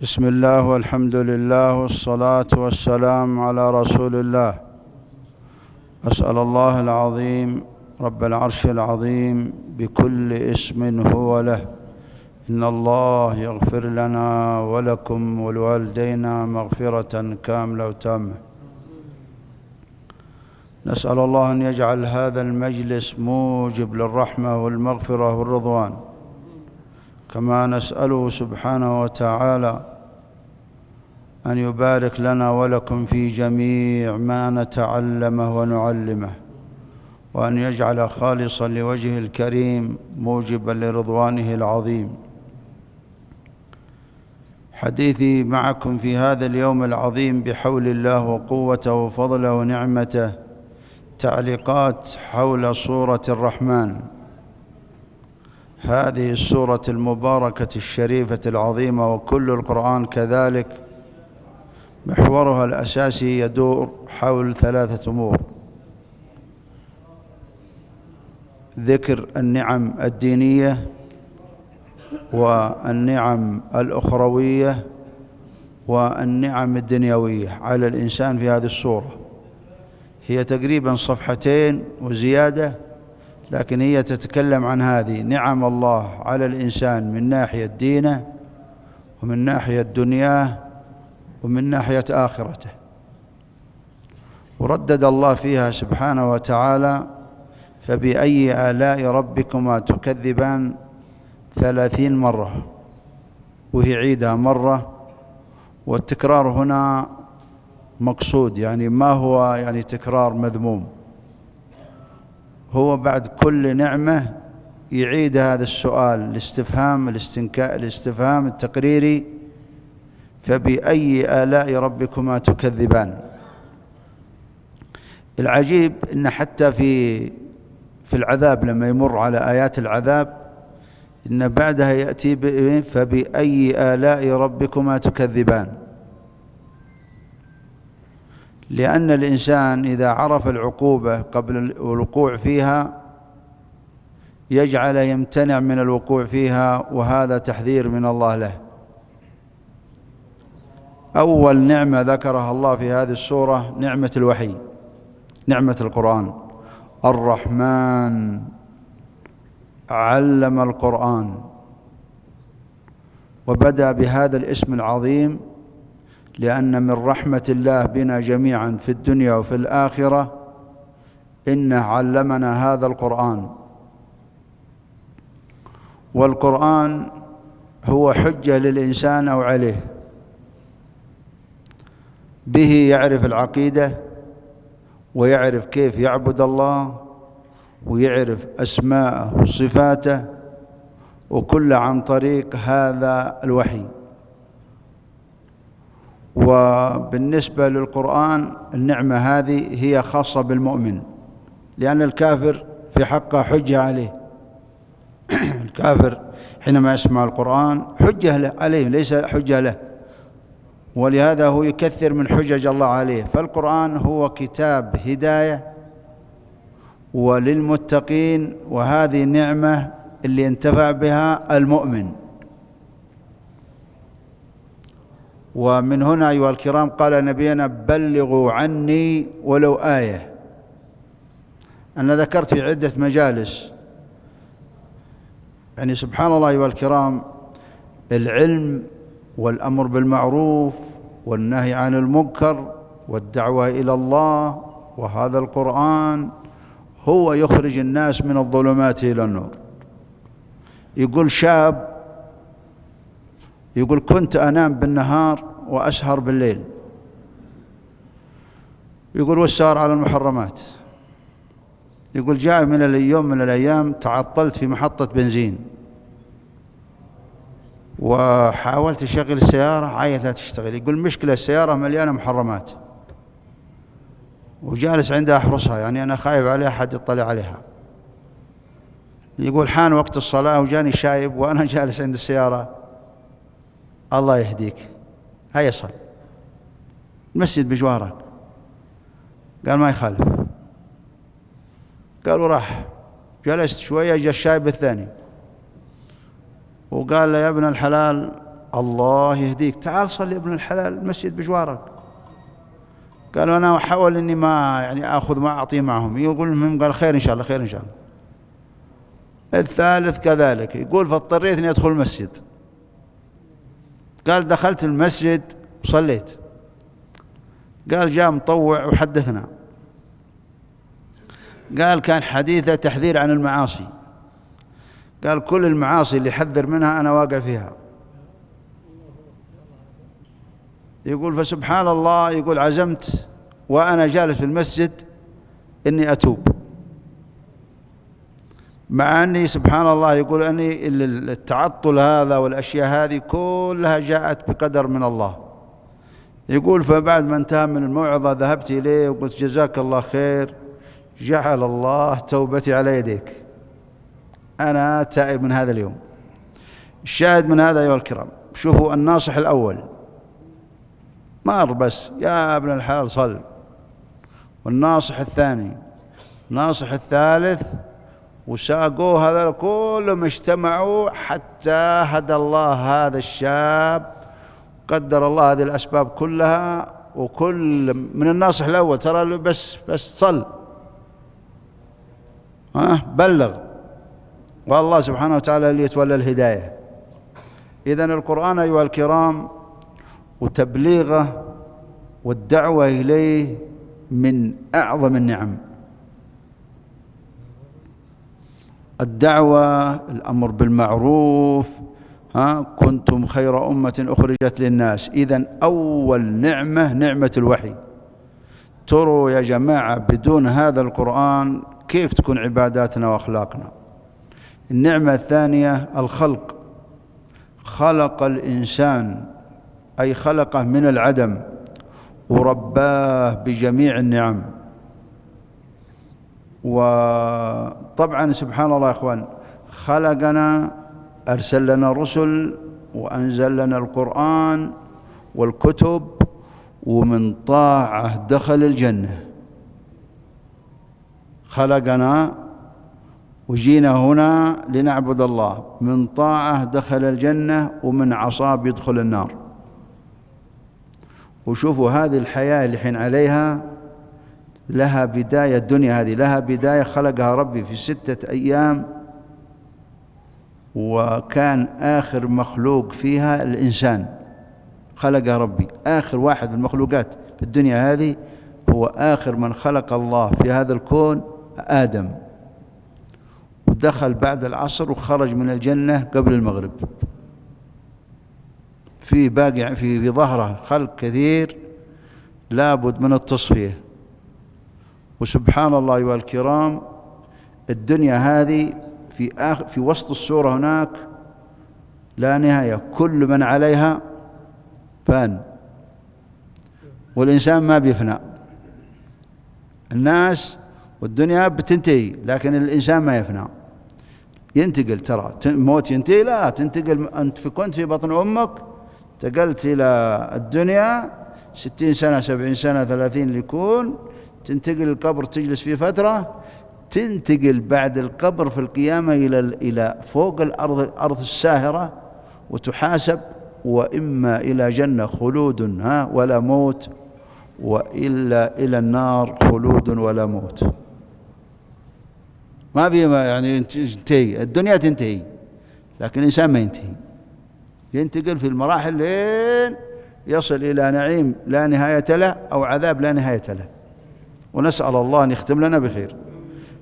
بسم الله والحمد لله والصلاة والسلام على رسول الله. أسأل الله العظيم رب العرش العظيم بكل اسم هو له إن الله يغفر لنا ولكم ولوالدينا مغفرة كاملة وتامة. نسأل الله أن يجعل هذا المجلس موجب للرحمة والمغفرة والرضوان، كما نسأله سبحانه وتعالى أن يبارك لنا ولكم في جميع ما نتعلمه ونعلمه، وأن يجعل خالصا لوجهه الكريم موجبا لرضوانه العظيم. حديثي معكم في هذا اليوم العظيم بحول الله وقوته وفضله ونعمته تعليقات حول سورة الرحمن، هذه السورة المباركة الشريفة العظيمة، وكل القرآن كذلك محورها الأساسي يدور حول ثلاثة أمور: ذكر النعم الدينية والنعم الأخروية والنعم الدنيوية على الإنسان في هذه السورة. هي تقريبا صفحتين وزيادة، لكن هي تتكلم عن هذه نعم الله على الإنسان من ناحية دينه ومن ناحية دنياه ومن ناحية آخرته. وردد الله فيها سبحانه وتعالى: فبأي آلاء ربكما تكذبان 30 مرة، وهي عيدها مرة، والتكرار هنا مقصود، يعني ما هو يعني تكرار مذموم، هو بعد كل نعمة يعيد هذا السؤال، الاستفهام التقريري: فبأي آلاء ربكما تكذبان. العجيب إن حتى في العذاب لما يمر على آيات العذاب إن بعدها يأتي فبأي آلاء ربكما تكذبان، لأن الإنسان إذا عرف العقوبة قبل الوقوع فيها يجعل يمتنع من الوقوع فيها، وهذا تحذير من الله له. أول نعمة ذكرها الله في هذه السورة نعمة الوحي، نعمة القرآن. الرحمن علم القرآن، وبدأ بهذا الاسم العظيم لأن من رحمة الله بنا جميعا في الدنيا وفي الآخرة إنه علمنا هذا القرآن. والقرآن هو حجة للإنسان أو عليه، به يعرف العقيدة ويعرف كيف يعبد الله ويعرف أسماءه وصفاته، وكل عن طريق هذا الوحي. وبالنسبة للقرآن النعمة هذه هي خاصة بالمؤمن، لأن الكافر في حقه حجة عليه. الكافر حينما يسمع القرآن حجة عليه، ليس حجة له، ولهذا هو يكثر من حجج الله عليه. فالقرآن هو كتاب هداية وللمتقين، وهذه نعمة اللي انتفع بها المؤمن. ومن هنا أيها الكرام قال نبينا: بلغوا عني ولو آية. أنا ذكرت في عدة مجالس، يعني سبحان الله أيها الكرام، العلم والأمر بالمعروف والنهي عن المنكر والدعوة إلى الله، وهذا القرآن هو يخرج الناس من الظلمات إلى النور. يقول شاب، يقول: كنت أنام بالنهار وأسهر بالليل. يقول: والسهر على المحرمات. يقول: جاء من اليوم من الأيام تعطلت في محطة بنزين، وحاولت أشغل السيارة عايزة لا تشتغل. يقول: مشكلة السيارة مليانة محرمات، وجالس عندها أحرسها، يعني أنا خايف عليها حد يطلع عليها. يقول: حان وقت الصلاة وجاني شايب وأنا جالس عند السيارة. الله يهديك، هيا صل، المسجد بجوارك. قال: ما يخالف. قال وراح. جلست شوية، جاء الشايب الثاني وقال له: يا ابن الحلال الله يهديك، تعال صلي ابن الحلال المسجد بجوارك. قالوا أنا أحاول إني ما يعني آخذ ما أعطيه معهم. يقول المهم، قال خير إن شاء الله، خير إن شاء الله. الثالث كذلك، يقول فاضطريت إني أدخل المسجد. قال دخلت المسجد وصليت. قال جاء مطوع وحدثنا، قال كان حديثه تحذير عن المعاصي. قال كل المعاصي اللي حذر منها أنا واقع فيها. يقول فسبحان الله، يقول عزمت وأنا جالس في المسجد إني أتوب، مع أني سبحان الله يقول أني التعطل هذا والأشياء هذه كلها جاءت بقدر من الله. يقول فبعد ما انتهى من الموعظة ذهبت إليه وقلت جزاك الله خير، جعل الله توبتي على يديك، أنا تائب من هذا اليوم. الشاهد من هذا أيها الكرام، شوفوا الناصح الأول مار بس يا ابن الحلال صل، والناصح الثاني، الناصح الثالث، وساقوه هذا كلهم اجتمعوا حتى هدى الله هذا الشاب. قدر الله هذه الأسباب كلها، وكل من الناصح الأول ترى بس صل، بلغ، والله سبحانه وتعالى اللي يتولى الهداية. إذن القرآن أيها الكرام وتبليغه والدعوة إليه من أعظم النعم. الدعوة، الأمر بالمعروف، كنتم خير أمة أخرجت للناس. إذن أول نعمة نعمة الوحي. تروا يا جماعة بدون هذا القرآن كيف تكون عباداتنا وأخلاقنا؟ النعمة الثانية الخلق. خلق الإنسان، أي خلقه من العدم ورباه بجميع النعم. وطبعا سبحان الله يا إخوان، خلقنا، أرسل لنا الرسل وأنزل لنا القرآن والكتب، ومن طاعة دخل الجنة. خلقنا وجينا هنا لنعبد الله، من طاعة دخل الجنة ومن عصاه يدخل النار. وشوفوا هذه الحياة اللي حين عليها لها بداية، الدنيا هذه لها بداية خلقها ربي في 6 أيام، وكان آخر مخلوق فيها الإنسان. خلقها ربي آخر واحد من المخلوقات في الدنيا هذه، هو آخر من خلق الله في هذا الكون آدم، ودخل بعد العصر وخرج من الجنة قبل المغرب. في باقي في ظهره خلق كثير لابد من التصفية. وسبحان الله أيها الكرام، الدنيا هذه في وسط السورة هناك لا نهاية، كل من عليها فان، والإنسان ما بيفنى. الناس والدنيا بتنتهي، لكن الإنسان ما يفنى، ينتقل. ترى موت ينتهي؟ لا، تنتقل. أنت كنت في بطن أمك، انتقلت إلى الدنيا 60 سنة 70 سنة 30 ليكون، تنتقل القبر تجلس فيه فترة، تنتقل بعد القبر في القيامة إلى فوق الأرض الساهرة، وتحاسب، وإما إلى جنة خلود ولا موت، وإلا إلى النار خلود ولا موت. ما في يعني تنتهي الدنيا، تنتهي، لكن الإنسان ما ينتهي، ينتقل في المراحل لين يصل إلى نعيم لا نهاية له أو عذاب لا نهاية له، ونسأل الله أن يختم لنا بخير.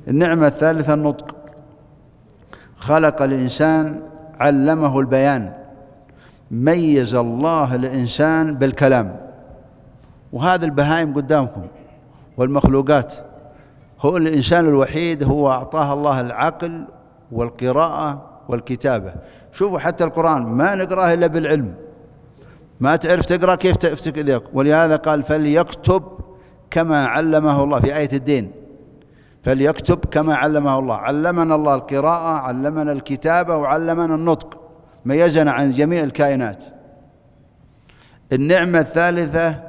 النعمة الثالثة النطق. خلق الإنسان، علمه البيان، ميز الله الإنسان بالكلام. وهذا البهائم قدامكم والمخلوقات، هو الإنسان الوحيد هو أعطاه الله العقل والقراءة والكتابة. شوفوا حتى القرآن ما نقراه إلا بالعلم، ما تعرف تقرأ كيف تفتك، ولهذا قال فليكتب كما علمه الله في آية الدين، فليكتب كما علمه الله. علمنا الله القراءة، علمنا الكتابة، وعلمنا النطق، ميزنا عن جميع الكائنات. النعمة الثالثة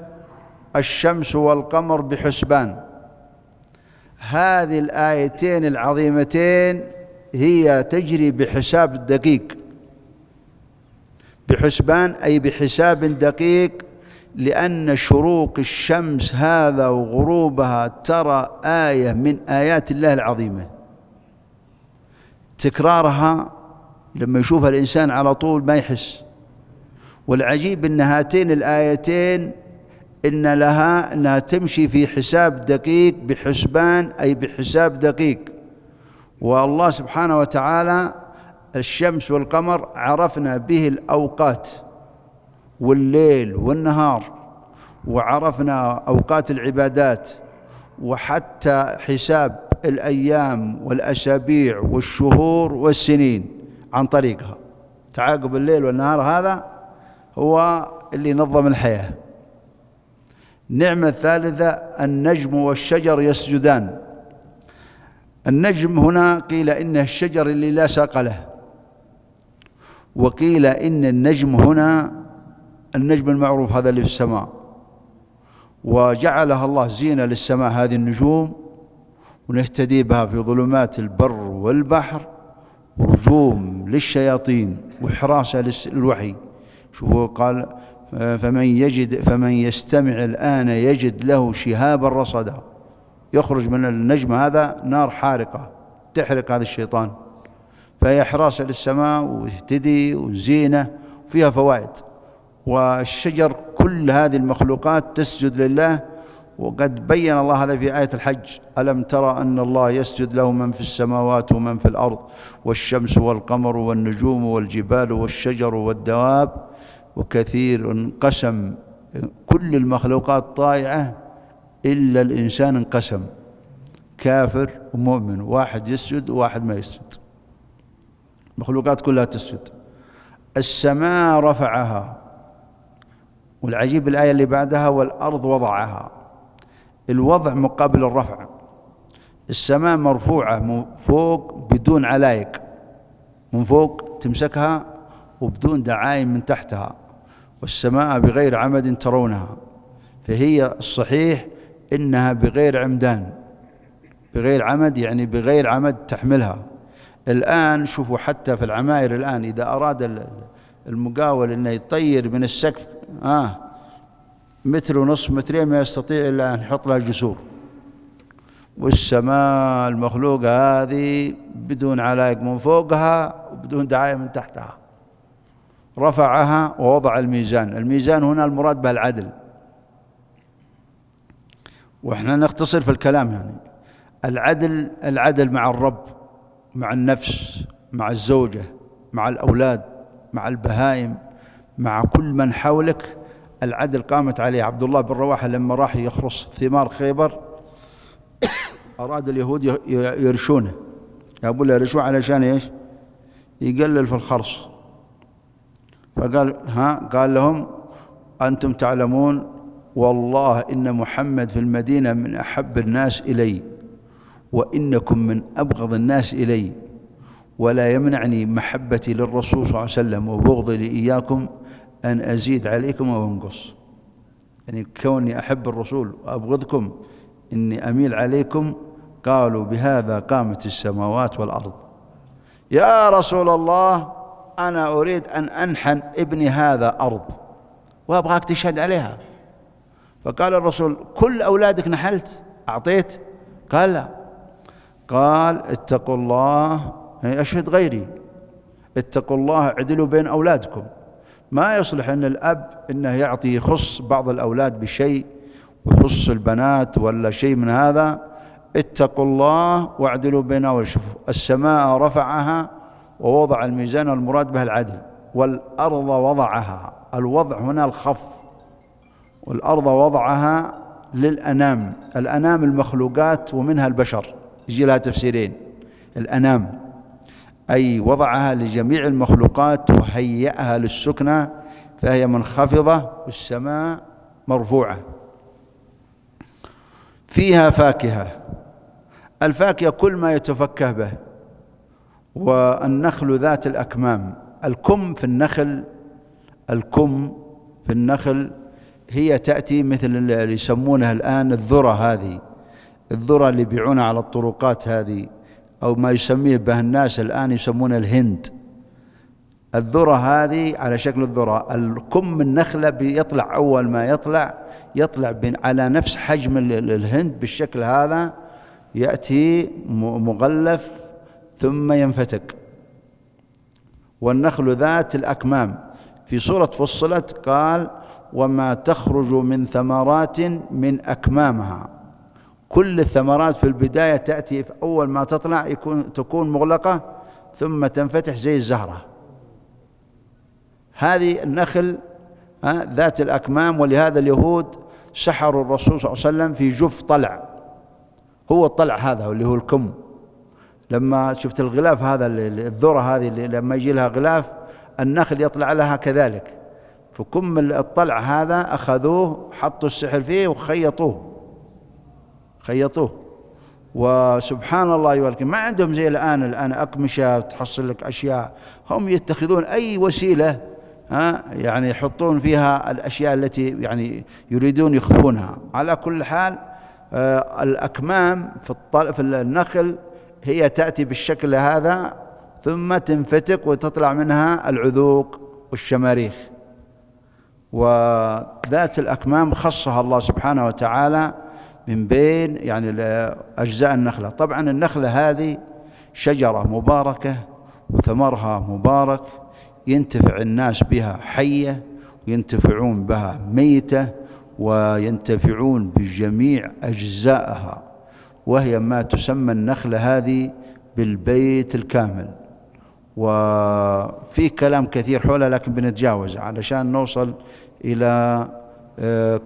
الشمس والقمر بحسبان. هذه الآيتين العظيمتين هي تجري بحساب دقيق، بحسبان أي بحساب دقيق، لأن شروق الشمس هذا وغروبها ترى آية من آيات الله العظيمة، تكرارها لما يشوفها الإنسان على طول ما يحس. والعجيب أن هاتين الآيتين أنها تمشي في حساب دقيق، بحسبان أي بحساب دقيق. والله سبحانه وتعالى الشمس والقمر عرفنا به الأوقات والليل والنهار، وعرفنا أوقات العبادات، وحتى حساب الأيام والأسابيع والشهور والسنين عن طريقها. تعاقب الليل والنهار هذا هو اللي نظم الحياة. النعمة الثالثة النجم والشجر يسجدان. النجم هنا قيل إنه الشجر اللي لا ساق له، وقيل إن النجم هنا النجم المعروف هذا اللي في السماء، وجعلها الله زينة للسماء هذه النجوم، ونهتدي بها في ظلمات البر والبحر، ورجوم للشياطين وحراسة للوحي. شوفوا قال فمن يستمع الآن يجد له شهابا رصدا، يخرج من النجم هذا نار حارقة تحرق هذا الشيطان، فهي حراسة للسماء واهتدي وزينة وفيها فوائد. والشجر كل هذه المخلوقات تسجد لله، وقد بين الله هذا في آية الحج: ألم ترى أن الله يسجد له من في السماوات ومن في الأرض والشمس والقمر والنجوم والجبال والشجر والدواب وكثير انقسم. كل المخلوقات طائعة إلا الإنسان انقسم، كافر ومؤمن، واحد يسجد وواحد ما يسجد. المخلوقات كلها تسجد. السماء رفعها، والعجيب الآية اللي بعدها: والأرض وضعها. الوضع مقابل الرفع. السماء مرفوعة من فوق بدون علايق، من فوق تمسكها وبدون دعايم من تحتها، والسماء بغير عمد ترونها، فهي الصحيح إنها بغير عمدان، بغير عمد يعني بغير عمد تحملها. الآن شوفوا حتى في العماير الآن إذا أراد المقاول أنه يطير من السقف متر ونصف مترين ما يستطيع إلا أن يحط لها جسور. والسماء المخلوقة هذه بدون علايق من فوقها وبدون دعاية من تحتها. رفعها ووضع الميزان. الميزان هنا المراد به العدل، وإحنا نختصر في الكلام يعني العدل مع الرب، مع النفس، مع الزوجة، مع الأولاد، مع البهائم، مع كل من حولك. العدل قامت عليه. عبد الله بن رواحة لما راح يخرص ثمار خيبر أراد اليهود يرشونه، يقولوا له يرشوه علشان إيش؟ يقلل في الخرص. فقال قال لهم: أنتم تعلمون والله إن محمد في المدينة من أحب الناس إلي، وإنكم من أبغض الناس إلي، ولا يمنعني محبتي للرسول صلى الله عليه وسلم وبغضي لإياكم أن أزيد عليكم أو أنقص. يعني كوني أحب الرسول وأبغضكم إني أميل عليكم. قالوا: بهذا قامت السماوات والأرض. يا رسول الله أنا أريد أن أنحن ابني هذا أرض وأبغاك تشهد عليها. فقال الرسول: كل أولادك نحلت أعطيت؟ قال: لا. قال: اتقوا الله، أشهد غيري، اتقوا الله اعدلوا بين أولادكم. ما يصلح أن الأب إنه يعطي يخص بعض الأولاد بشيء ويخص البنات ولا شيء من هذا. اتقوا الله واعدلوا بين أولادكم. شوفوا السماء رفعها ووضع الميزان، والمراد به العدل. والأرض وضعها، الوضع هنا الخفض. والأرض وضعها للأنام. الأنام المخلوقات ومنها البشر، يجي لها تفسيرين. الأنام أي وضعها لجميع المخلوقات وهيئها للسكنة، فهي منخفضة، والسماء مرفوعة. فيها فاكهة. الفاكهة كل ما يتفكه به. والنخل ذات الأكمام. الكم في النخل، الكم في النخل هي تأتي مثل اللي يسمونها الآن الذرة. هذه الذرة اللي يبيعونها على الطرقات هذه، أو ما يسميه به الناس الآن يسمونه الهند. الذرة هذه على شكل الذرة، الكم النخلة بيطلع أول ما يطلع على نفس حجم الهند بالشكل هذا، يأتي مغلف ثم ينفتك. والنخل ذات الأكمام، في سورة فصلت قال وما تخرج من ثمرات من أكمامها. كل الثمرات في البداية تأتي في أول ما تطلع تكون مغلقة ثم تنفتح زي الزهرة. هذه النخل ذات الأكمام. ولهذا اليهود سحروا الرسول صلى الله عليه وسلم في جف طلع، هو الطلع هذا اللي هو الكم. لما شفت الغلاف هذا الذرة هذه اللي لما يجي لها غلاف النخل يطلع لها كذلك، فكم الطلع هذا أخذوه حطوا السحر فيه وخيطوه. وسبحان الله يولكم ما عندهم زي الآن أقمشة تحصل لك أشياء، هم يتخذون أي وسيلة يعني يحطون فيها الأشياء التي يعني يريدون يخفونها. على كل حال الأكمام في النخل هي تأتي بالشكل هذا ثم تنفتق وتطلع منها العذوق والشماريخ. وذات الأكمام خصها الله سبحانه وتعالى من بين يعني أجزاء النخلة. طبعا النخلة هذه شجرة مباركة وثمرها مبارك، ينتفع الناس بها حية وينتفعون بها ميتة وينتفعون بجميع أجزائها، وهي ما تسمى النخلة هذه بالبيت الكامل. وفي كلام كثير حولها لكن بنتجاوز علشان نوصل إلى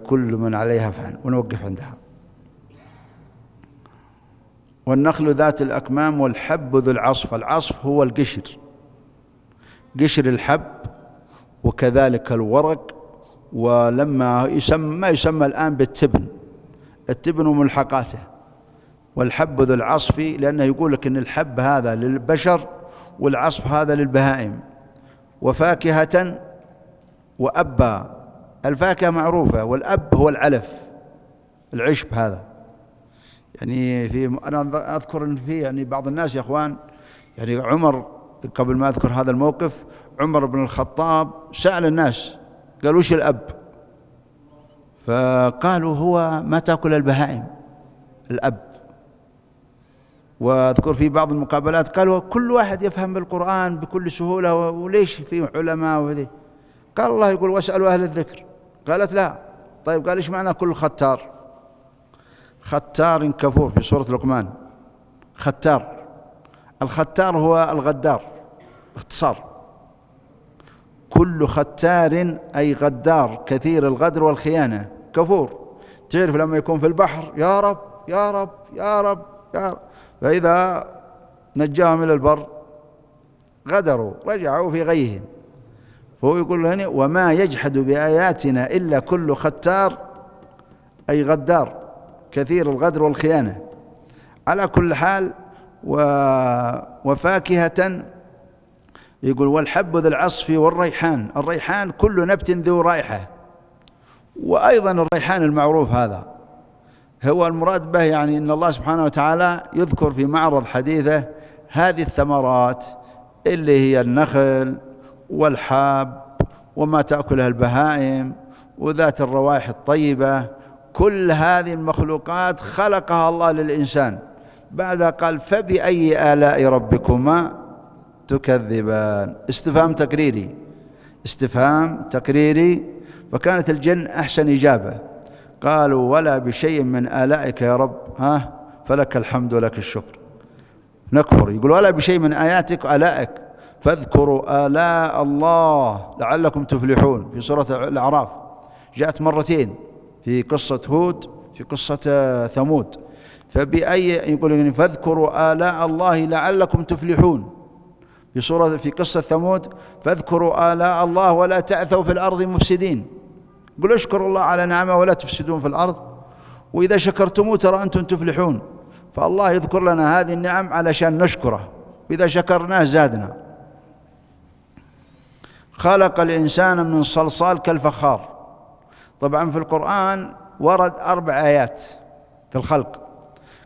كل من عليها فعل ونوقف عندها. والنخل ذات الأكمام والحب ذو العصف. العصف هو القشر، قشر الحب، وكذلك الورق. ولما ما يسمى الآن بالتبن، التبن وملحقاته. والحب ذو العصف لأنه يقول لك إن الحب هذا للبشر والعصف هذا للبهائم. وفاكهة وأبا، الفاكهة معروفة والأب هو العلف العشب هذا. يعني أنا أذكر إن في يعني بعض الناس يا أخوان، يعني عمر قبل ما أذكر هذا الموقف، عمر بن الخطاب سأل الناس قالوا وش الأب؟ فقالوا هو ما تأكل البهائم الأب. واذكر في بعض المقابلات قالوا كل واحد يفهم بالقرآن بكل سهولة وليش في علماء وذي؟ قال الله يقول واسألوا أهل الذكر. قالت لا. طيب قال إيش معنى كل ختار؟ ختار كفور في سورة لقمان. ختار، الختار هو الغدار باختصار. كل ختار أي غدار كثير الغدر والخيانة كفور. تعرف لما يكون في البحر يا رب يا رب يا رب يا رب، فإذا نجاهم إلى البر غدروا رجعوا في غيهم. فهو يقول هنا وما يجحد بآياتنا إلا كل ختار أي غدار كثير الغدر والخيانة. على كل حال وفاكهة يقول والحب ذو العصف والريحان. الريحان كل نبت ذو رائحة، وأيضا الريحان المعروف هذا هو المراد به، يعني إن الله سبحانه وتعالى يذكر في معرض حديثه هذه الثمرات اللي هي النخل والحاب وما تأكلها البهائم وذات الروائح الطيبة. كل هذه المخلوقات خلقها الله للإنسان. بعدها قال فبأي آلاء ربكما تكذبان. استفهام تقريري. فكانت الجن أحسن إجابة، قالوا ولا بشيء من آلائك يا رب فلك الحمد ولك الشكر. نكفر يقول ولا بشيء من آياتك آلائك فاذكروا آلاء الله لعلكم تفلحون. في سورة الأعراف جاءت مرتين، في قصة هود في قصة ثمود. فبأي يقول فاذكروا آلاء الله لعلكم تفلحون. في قصة ثمود فاذكروا آلاء الله ولا تعثوا في الأرض مفسدين. قل اشكروا الله على نعمه ولا تفسدون في الأرض وإذا شكرتموه ترى أنتم تفلحون. فالله يذكر لنا هذه النعم علشان نشكره، وإذا شكرناه زادنا. خلق الإنسان من صلصال كالفخار. طبعا في القرآن ورد 4 آيات في الخلق.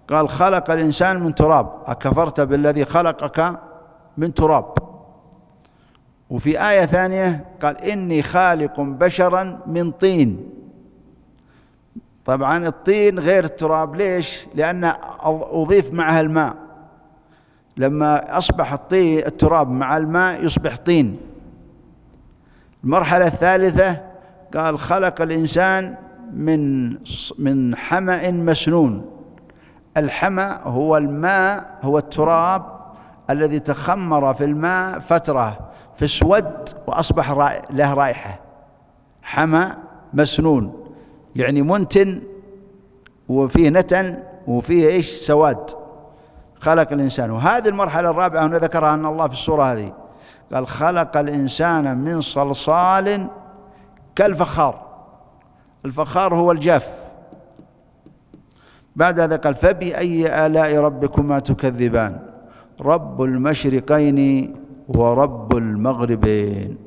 قال خلق الإنسان من تراب، أكفرت بالذي خلقك من تراب. وفي آية ثانية قال إني خالق بشرا من طين. طبعا الطين غير التراب، ليش؟ لأن أضيف معها الماء، لما أصبح التراب مع الماء يصبح طين. المرحلة الثالثة قال خلق الإنسان من حمأ مسنون. الحمأ هو الماء، هو التراب الذي تخمر في الماء فترة فاسود وأصبح له رائحة. حمأ مسنون يعني منتن وفيه نتن وفيه سواد. خلق الإنسان. وهذه المرحلة الرابعة هنا ذكرها أن الله في السورة هذه قال خلق الإنسان من صلصال كالفخار. الفخار هو الجاف. بعد هذا قال فبأي آلاء ربكما تكذبان رب المشرقين ورب المغربين.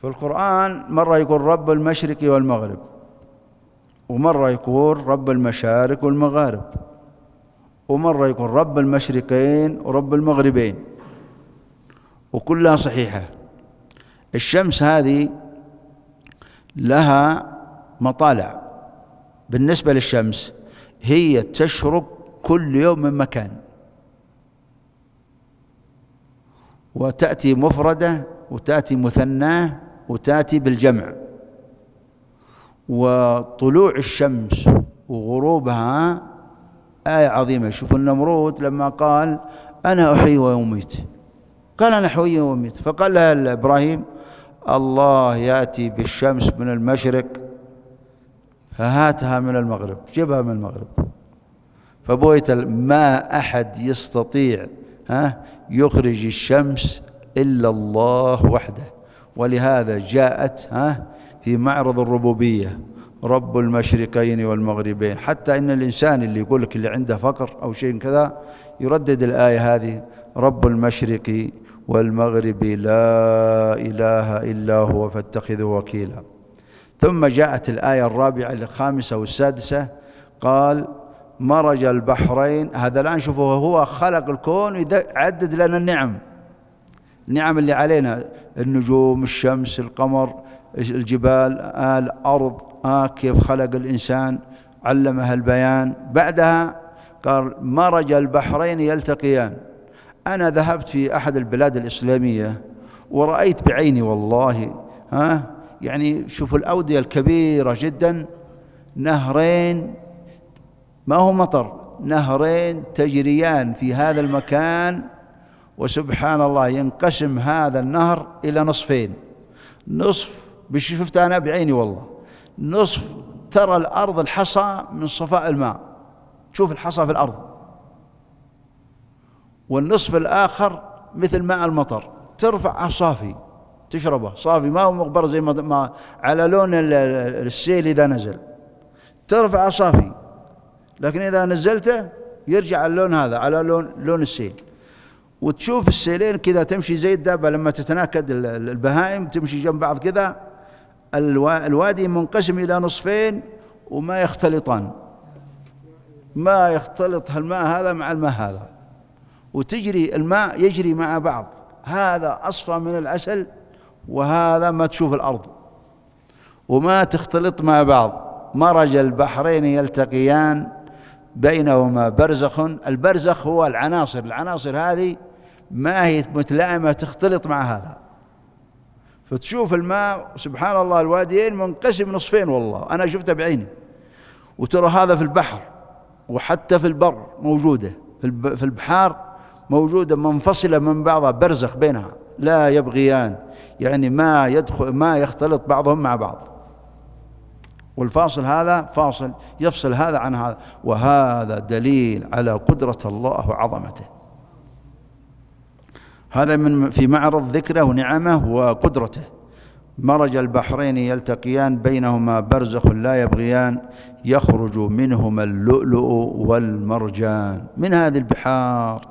في القرآن مرة يقول رب المشرق والمغرب، ومرة يقول رب المشارق والمغارب، ومرة يقول رب المشرقين ورب المغربين، وكلها صحيحة. الشمس هذه لها مطالع. بالنسبة للشمس هي تشرق كل يوم من مكان، وتأتي مفردة وتأتي مثناه وتأتي بالجمع. وطلوع الشمس وغروبها آية عظيمة. شوفوا النمرود لما قال أنا أحيي وأميت، قال أنا أحيي وأميت، فقال له إبراهيم الله يأتي بالشمس من المشرق فهاتها من المغرب، جيبها من المغرب. فبويت ما أحد يستطيع يخرج الشمس إلا الله وحده. ولهذا جاءت في معرض الربوبية رب المشرقين والمغربين. حتى إن الإنسان اللي يقول لك اللي عنده فقر أو شيء كذا يردد الآية هذه رب المشرق والمغرب لا إله إلا هو فاتخذه وكيلا. ثم جاءت الآية الرابعة الخامسة والسادسة قال مرج البحرين. هذا الآن شوفوا هو خلق الكون ويعدد لنا النعم اللي علينا، النجوم، الشمس، القمر، الجبال، الأرض، كيف خلق الإنسان علمها البيان. بعدها قال مرج البحرين يلتقيان. أنا ذهبت في أحد البلاد الإسلامية ورأيت بعيني والله يعني شوفوا الأودية الكبيرة جدا، نهرين ما هو مطر، نهرين تجريان في هذا المكان. وسبحان الله ينقسم هذا النهر إلى نصفين، نصف شفت أنا بعيني والله، نصف ترى الأرض الحصى من صفاء الماء، تشوف الحصى في الأرض، والنصف الآخر مثل ماء المطر ترفع صافي تشربه صافي، ما هو مغبر زي ما على لون السيل إذا نزل ترفع صافي، لكن إذا نزلته يرجع اللون هذا على لون السيل. وتشوف السيلين كذا تمشي زي الدابة لما تتناكد البهائم تمشي جنب بعض كذا، الوادي منقسم إلى نصفين وما يختلطان، ما يختلط الماء هذا مع الماء هذا، وتجري الماء يجري مع بعض، هذا أصفى من العسل وهذا ما تشوف الأرض وما تختلط مع بعض. مرج البحرين يلتقيان بينهما برزخ. البرزخ هو العناصر هذه ما هي متلائمة تختلط مع هذا، فتشوف الماء سبحان الله الواديين منقسم نصفين والله أنا شفته بعيني. وترى هذا في البحر وحتى في البر موجودة، في البحار موجودة منفصلة من بعضها، برزخ بينها لا يبغيان، يعني ما يختلط بعضهم مع بعض، والفاصل هذا فاصل يفصل هذا عن هذا. وهذا دليل على قدرة الله وعظمته. هذا في معرض ذكره ونعمه وقدرته. مرج البحرين يلتقيان بينهما برزخ لا يبغيان يخرج منهما اللؤلؤ والمرجان. من هذه البحار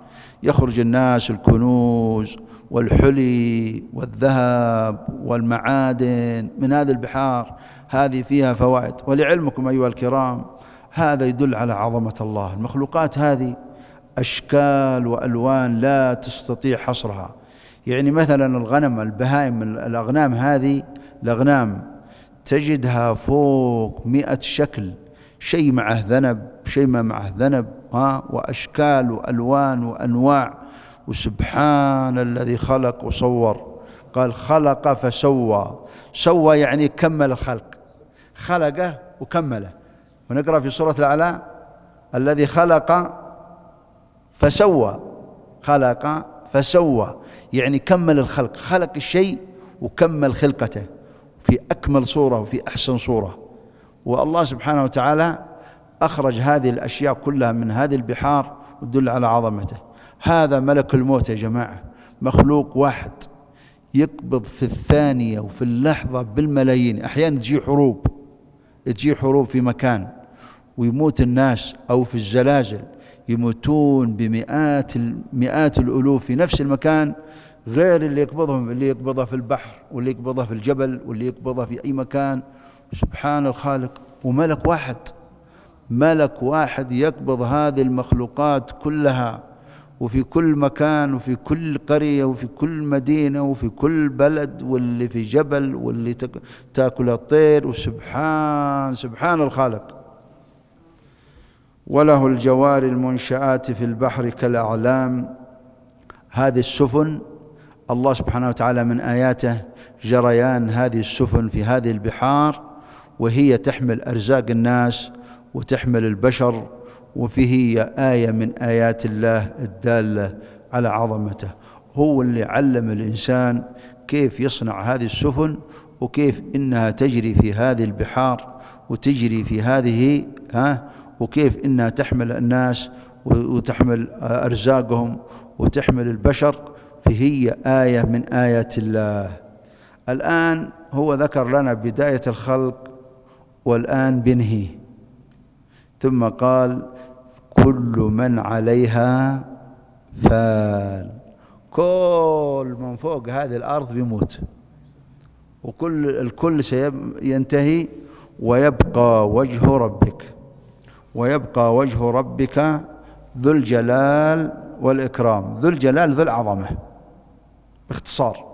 يخرج الناس الكنوز والحلي والذهب والمعادن، من هذه البحار هذه فيها فوائد. ولعلمكم أيها الكرام هذا يدل على عظمة الله. المخلوقات هذه أشكال وألوان لا تستطيع حصرها، يعني مثلا الغنم، البهائم، الأغنام هذه، الأغنام تجدها فوق 100 شكل، شيء معه ذنب، شيء ما معه ذنب، وأشكال وألوان وأنواع. وسبحان الذي خلق وصور. قال خلق فسوى. سوى يعني كمل الخلق، خلقه وكمله. ونقرأ في سورة الأعلى الذي خلق فسوى، خلق فسوى يعني كمل الخلق، خلق الشيء وكمل خلقته في أكمل صورة وفي أحسن صورة. والله سبحانه وتعالى أخرج هذه الأشياء كلها من هذه البحار وتدل على عظمته. هذا ملك الموت يا جماعة، مخلوق واحد يقبض في الثانية وفي اللحظة بالملايين. أحيانا تجي حروب في مكان ويموت الناس، أو في الزلازل يموتون مئات الألوف في نفس المكان، غير اللي يقبضهم، اللي يقبضها في البحر، واللي يقبضها في الجبل، واللي يقبضها في أي مكان. سبحان الخالق. وملك واحد، ملك واحد يقبض هذه المخلوقات كلها، وفي كل مكان، وفي كل قرية، وفي كل مدينة، وفي كل بلد، واللي في جبل، واللي تأكل الطير. سبحان الخالق. وله الجوار المنشآت في البحر كالأعلام. هذه السفن الله سبحانه وتعالى من آياته جريان هذه السفن في هذه البحار، وهي تحمل أرزاق الناس وتحمل البشر، وفيه آية من آيات الله الدالة على عظمته. هو اللي علم الإنسان كيف يصنع هذه السفن، وكيف إنها تجري في هذه البحار، وتجري في هذه وكيف إنها تحمل الناس وتحمل أرزاقهم وتحمل البشر. فهي آية من آيات الله. الآن هو ذكر لنا بداية الخلق، والآن بنهي، ثم قال كل من عليها فان. كل من فوق هذه الأرض بيموت، الكل سينتهي، ويبقى وجه ربك ذو الجلال والإكرام. ذو الجلال ذو العظمة باختصار،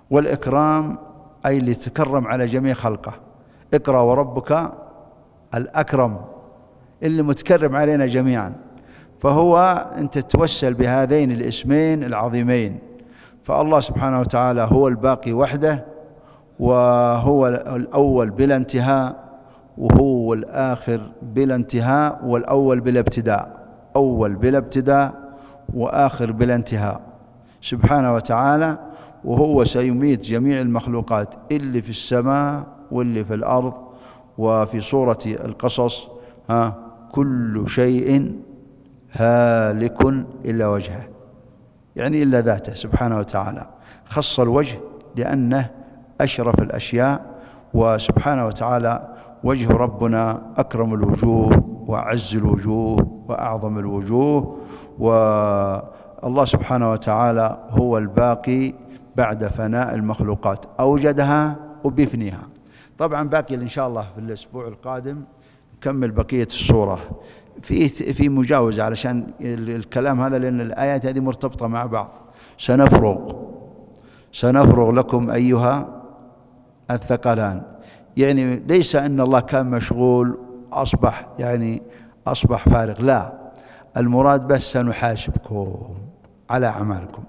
والإكرام أي اللي تكرم على جميع خلقه. اقرأ وربك الأكرم، اللي متكرم علينا جميعا. فهو أنت تتوسل بهذين الاسمين العظيمين. فالله سبحانه وتعالى هو الباقي وحده، وهو الأول بلا انتهاء، وهو الآخر بلا انتهاء، والأول بلا ابتداء، أول بلا ابتداء وآخر بلا انتهاء سبحانه وتعالى. وهو سيميت جميع المخلوقات اللي في السماء واللي في الأرض. وفي سورة القصص كل شيء هالك إلا وجهه، يعني إلا ذاته سبحانه وتعالى. خص الوجه لأنه أشرف الأشياء، وسبحانه وتعالى وجه ربنا أكرم الوجوه وأعز الوجوه وأعظم الوجوه. والله سبحانه وتعالى هو الباقي بعد فناء المخلوقات، أوجدها وبيفنيها. طبعا باقي إن شاء الله في الأسبوع القادم نكمل بقية السورة في مجاوزة علشان الكلام هذا، لأن الآيات هذه مرتبطة مع بعض. سنفرغ لكم أيها الثقلان. يعني ليس أن الله كان مشغول أصبح فارغ، لا، المراد بس سنحاسبكم على أعمالكم،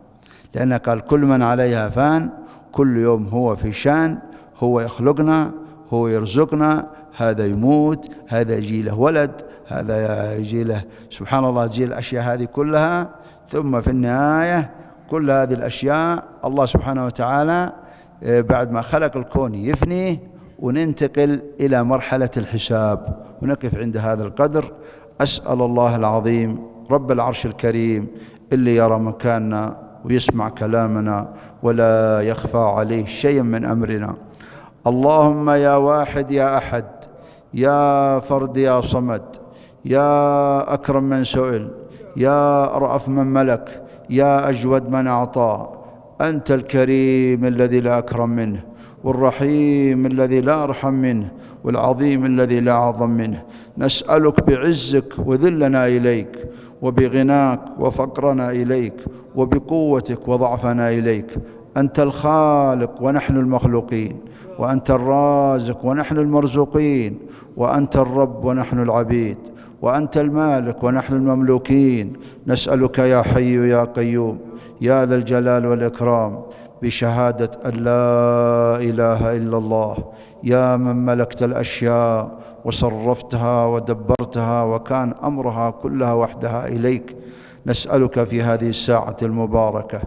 لأنه قال كل من عليها فان. كل يوم هو في شان، هو يخلقنا، هو يرزقنا، هذا يموت، هذا يجي له ولد، هذا يجي له سبحان الله تجي الأشياء هذه كلها. ثم في النهاية كل هذه الأشياء الله سبحانه وتعالى بعد ما خلق الكون يفنيه، وننتقل إلى مرحلة الحساب. ونقف عند هذا القدر. أسأل الله العظيم رب العرش الكريم اللي يرى مكاننا ويسمع كلامنا ولا يخفى عليه شيء من أمرنا. اللهم يا واحد يا أحد، يا فرد يا صمد، يا أكرم من سئل، يا أرأف من ملك، يا أجود من أعطى، أنت الكريم الذي لا أكرم منه، والرحيم الذي لا أرحم منه، والعظيم الذي لا أعظم منه. نسألك بعزك وذلنا إليك وبغناك وفقرنا إليك، وبقوتك وضعفنا إليك. أنت الخالق ونحن المخلوقين، وأنت الرازق ونحن المرزوقين، وأنت الرب ونحن العبيد، وأنت المالك ونحن المملوكين. نسألك يا حي يا قيوم يا ذا الجلال والإكرام بشهادة أن لا إله إلا الله، يا من ملكت الأشياء وصرفتها ودبرتها وكان أمرها كلها وحدها إليك، نسألك في هذه الساعة المباركة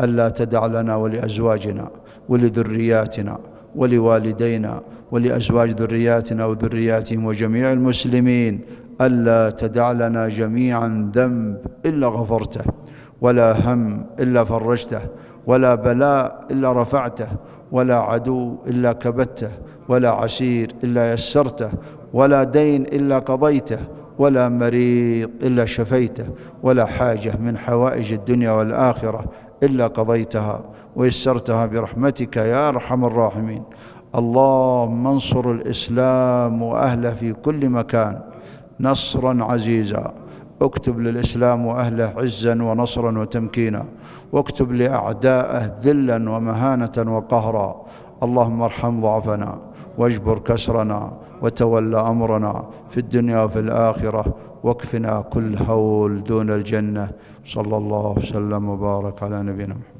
ألا تدع لنا ولأزواجنا ولذرياتنا ولوالدينا ولأزواج ذرياتنا وذرياتهم وجميع المسلمين، ألا تدع لنا جميعا ذنب إلا غفرته، ولا هم إلا فرجته، ولا بلاء إلا رفعته، ولا عدو إلا كبته، ولا عسير إلا يسرته، ولا دين إلا قضيته، ولا مريض إلا شفيته، ولا حاجة من حوائج الدنيا والآخرة إلا قضيتها ويسرتها برحمتك يا أرحم الراحمين. اللهم انصر الإسلام وأهله في كل مكان نصرا عزيزا، اكتب للإسلام وأهله عزا ونصرا وتمكينا، واكتب لأعدائه ذلا ومهانة وقهرا. اللهم ارحم ضعفنا واجبر كسرنا وتولى أمرنا في الدنيا وفي الآخرة، واكفنا كل هول دون الجنة. صلى الله وسلم وبارك على نبينا محمد.